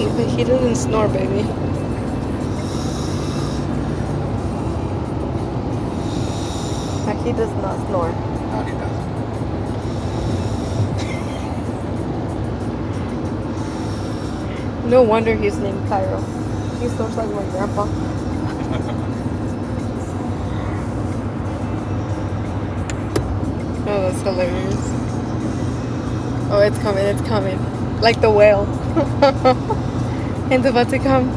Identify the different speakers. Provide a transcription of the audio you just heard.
Speaker 1: but he doesn't snore, baby. Like, he does not snore.
Speaker 2: No, he doesn't.
Speaker 1: No wonder he's named Cairo. He snores like my grandpa. Oh, that's hilarious. Oh, it's coming, it's coming. Like the whale. It's about to come.